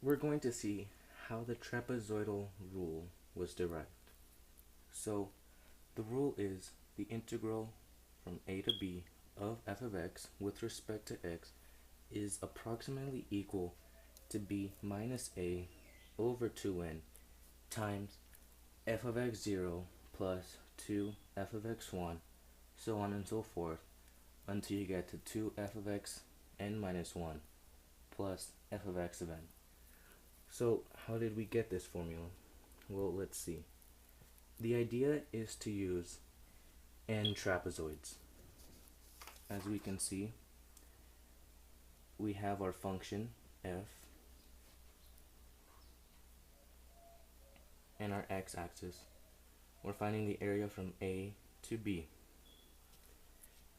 we're going to see how the trapezoidal rule was derived. So the rule is the integral from a to b of f of x with respect to x is approximately equal to b minus a over 2n times f of x0 plus 2f of x1, so on and so forth, until you get to 2f of x n minus 1 plus f of x of n. So how did we get this formula? Well, let's see. The idea is to use n trapezoids. As we can see, we have our function f and our x-axis. We're finding the area from A to B.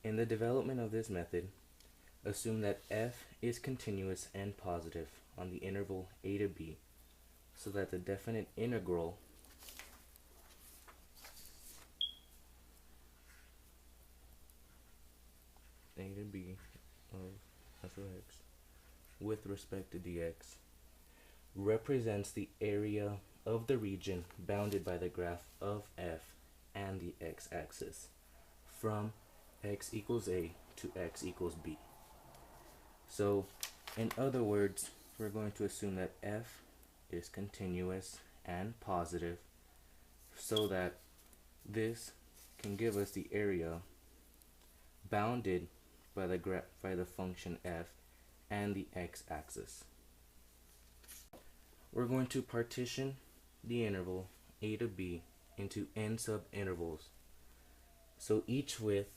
In the development of this method, assume that f is continuous and positive on the interval a to b, so that the definite integral a to b of f of x with respect to dx represents the area of the region bounded by the graph of f and the x-axis from x equals a to x equals b. So in other words, we're going to assume that f is continuous and positive, so that this can give us the area bounded by the function f and the x-axis. We're going to partition the interval a to b into n sub-intervals, so each width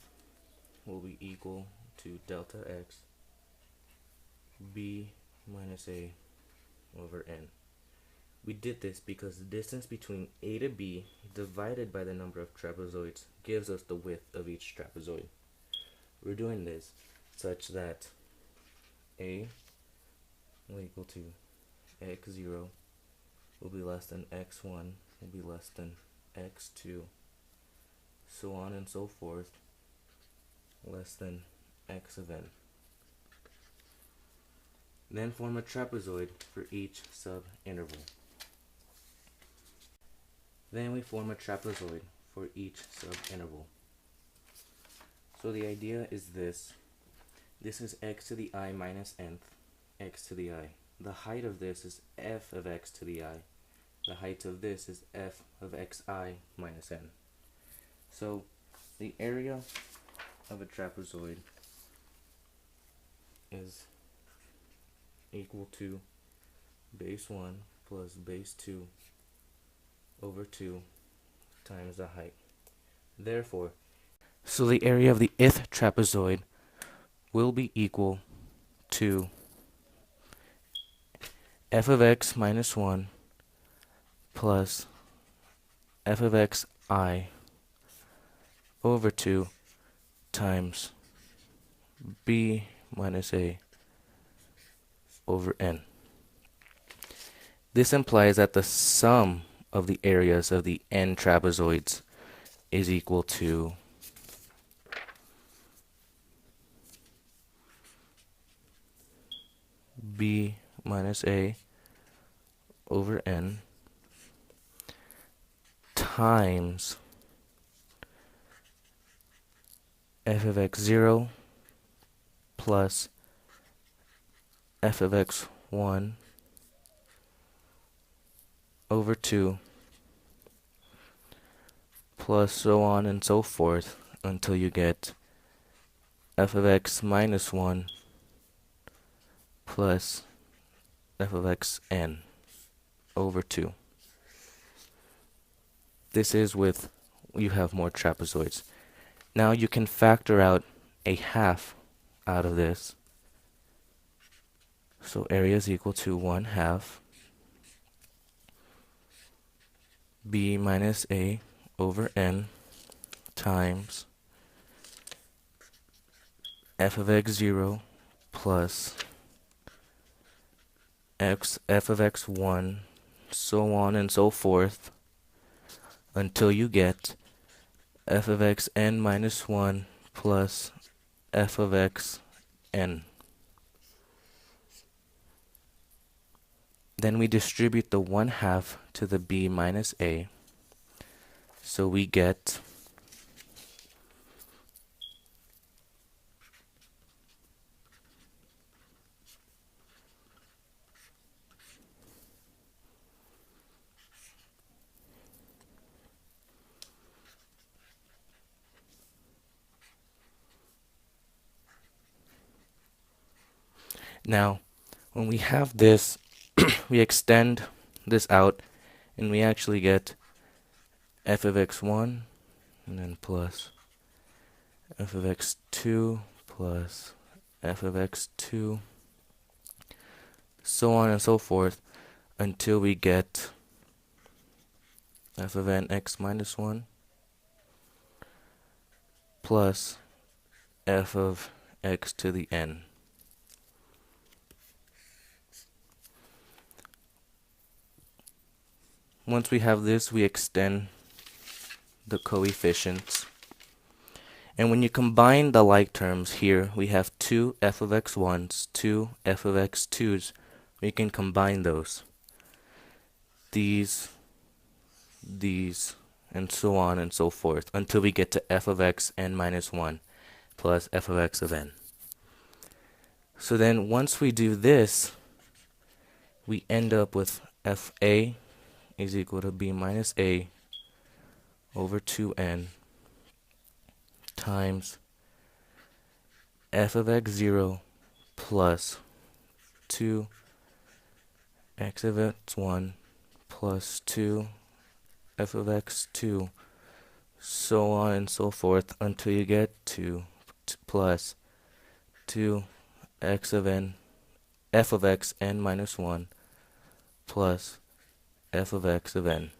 will be equal to delta x b minus a over n. We did this because the distance between a to b divided by the number of trapezoids gives us the width of each trapezoid. We're doing this such that a will equal to x0 will be less than x1 will be less than x2, so on and so forth, less than x of n. Then form a trapezoid for each sub-interval. Then we form a trapezoid for each sub-interval. So the idea is this. This is x to the I minus nth, x to the I. The height of this is f of x to the I. The height of this is f of xi minus n. So the area of a trapezoid is equal to base 1 plus base 2 over 2 times the height. Therefore, so the area of the ith trapezoid will be equal to f of x minus 1 plus f of xi over 2 times b minus a over n. This implies that the sum of the areas of the n trapezoids is equal to b minus a over n times f of x0 plus f of x1 over 2 plus so on and so forth until you get f of x minus 1 plus f of xn over 2. This is with you have more trapezoids. Now you can factor out a half out of this. So area is equal to 1/2 b minus a over n times f of x0 plus f of x1, so on and so forth, until you get f of xn minus 1 plus f of xn. Then we distribute the 1/2 to the b minus a. So we get now when we have this, we extend this out and we actually get f of x1 and then plus f of x2 plus f of x2, so on and so forth until we get f of n x minus 1 plus f of x to the n. Once we have this, we extend the coefficients. And when you combine the like terms here, we have two f of x1s, two f of x2s. We can combine those. These, and so on and so forth until we get to f of x n minus 1 plus f of x of n. So then once we do this, we end up with fa is equal to b minus a over 2n times f of x0 plus 2 x of x1 plus 2 f of x2, so on and so forth until you get to plus 2 x of n, f of x n minus 1 plus f of x of n.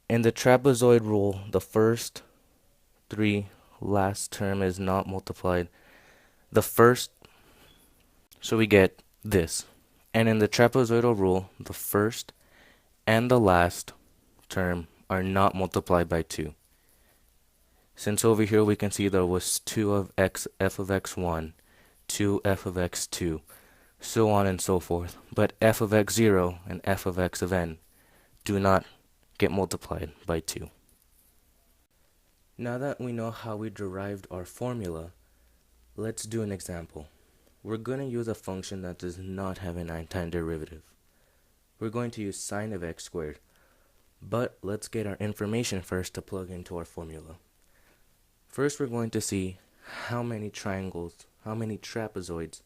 In the trapezoid rule, the first three last term is not multiplied. The first, so we get this. And in the trapezoidal rule, the first and the last term are not multiplied by 2. Since over here we can see there was 2 of x, f of x1, 2 f of x2, so on and so forth. But f of x0 and f of x of n do not get multiplied by 2. Now that we know how we derived our formula, let's do an example. We're going to use a function that does not have an antiderivative. We're going to use sine of x squared. But let's get our information first to plug into our formula. First, we're going to see how many triangles, how many trapezoids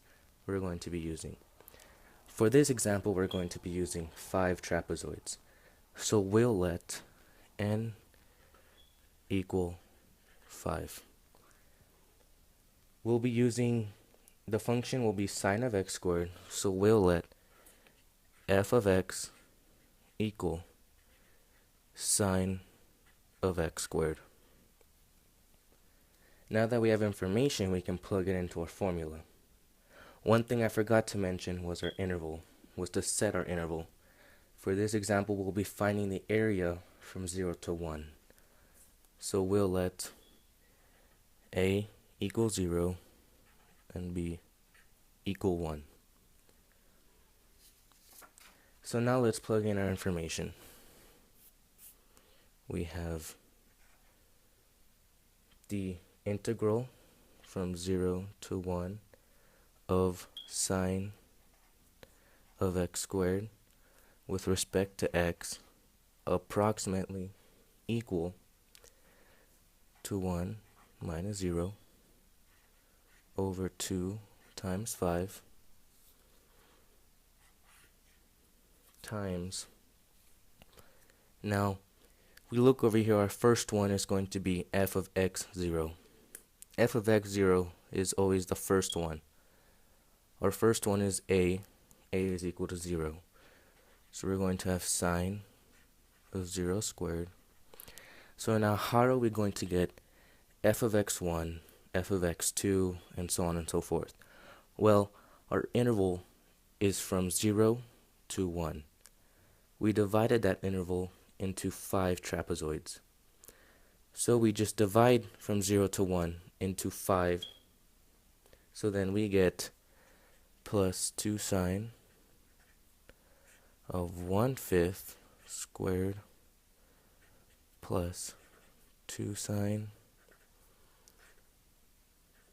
we're going to be using. For this example, we're going to be using 5 trapezoids. So we'll let n equal 5. We'll be using, the function will be sine of x squared, so we'll let f of x equal sine of x squared. Now that we have information, we can plug it into our formula. One thing I forgot to mention was our interval, was to set our interval. For this example, we'll be finding the area from 0 to 1. So we'll let a equal 0 and b equal 1. So now let's plug in our information. We have the integral from 0 to 1 of sine of x squared with respect to x approximately equal to 1 minus 0 over 2 times 5 times. Now, we look over here, our first one is going to be f of x0. F of x0 is always the first one. Our first one is a is equal to 0. So we're going to have sine of 0 squared. So now how are we going to get f of x1, f of x2, and so on and so forth? Well, our interval is from 0 to 1. We divided that interval into 5 trapezoids. So we just divide from 0 to 1 into 5. So then we get plus 2 sine of 1/5 squared plus 2 sine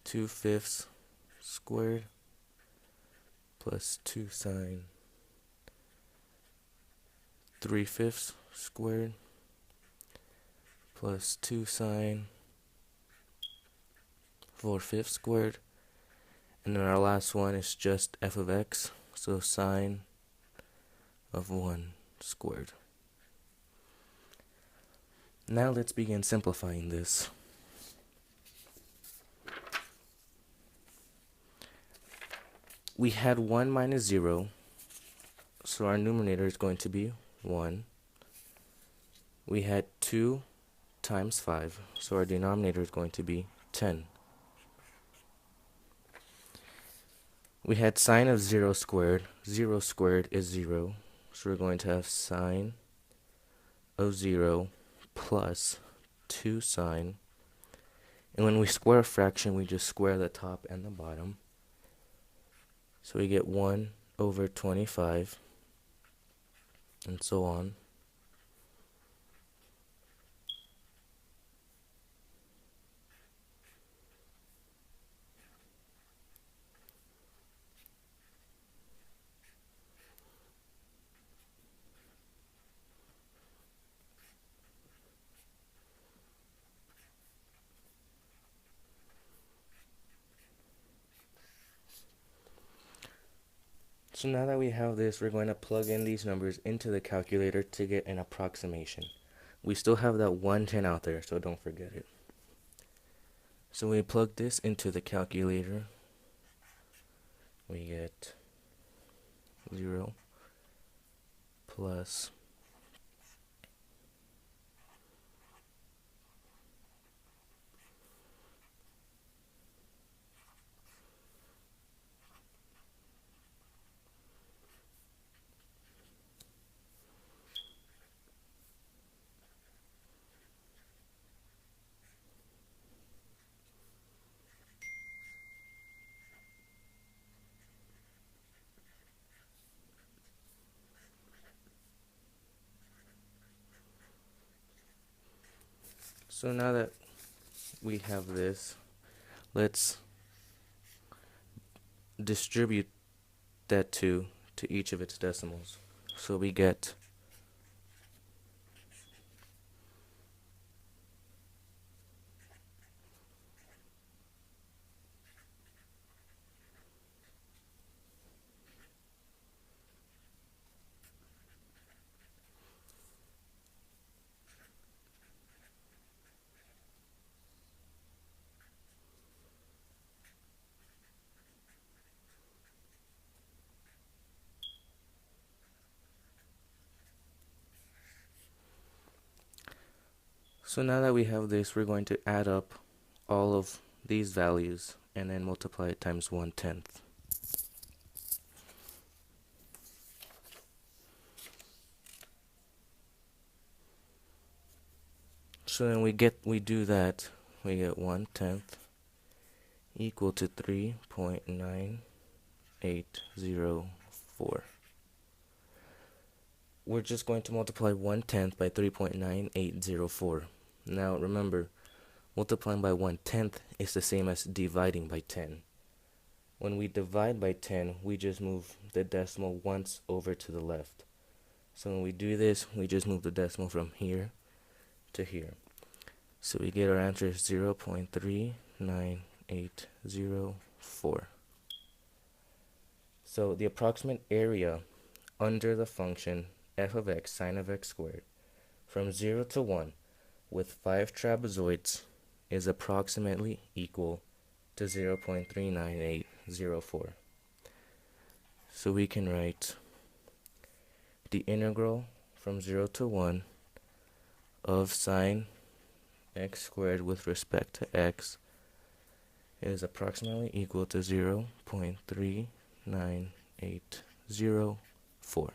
2/5 squared plus 2 sine 3/5 squared plus 2 sine 4/5 squared. And then our last one is just f of x, so sine of 1 squared. Now let's begin simplifying this. We had 1 minus 0, so our numerator is going to be 1. We had 2 times 5, so our denominator is going to be 10. We had sine of 0 squared. 0 squared is 0, so we're going to have sine of 0 plus 2 sine. And when we square a fraction, we just square the top and the bottom. So we get 1 over 25, and so on. So now that we have this, we're going to plug in these numbers into the calculator to get an approximation. We still have that 110 out there, so don't forget it. So we plug this into the calculator. We get 0 plus So now that we have this, let's distribute that 2 to each of its decimals. So we get So now that we have this, we're going to add up all of these values and then multiply it times 1/10. So then we do that, we get 1/10 equal to 3.9804. We're just going to multiply 1/10 by 3.9804. Now remember, multiplying by 1/10 is the same as dividing by 10. When we divide by 10, we just move the decimal once over to the left. So when we do this, we just move the decimal from here to here. So we get our answer is 0.39804. So the approximate area under the function f of x sine of x squared from 0 to 1 with 5 trapezoids is approximately equal to 0.39804. So we can write the integral from 0 to 1 of sine x squared with respect to x is approximately equal to 0.39804.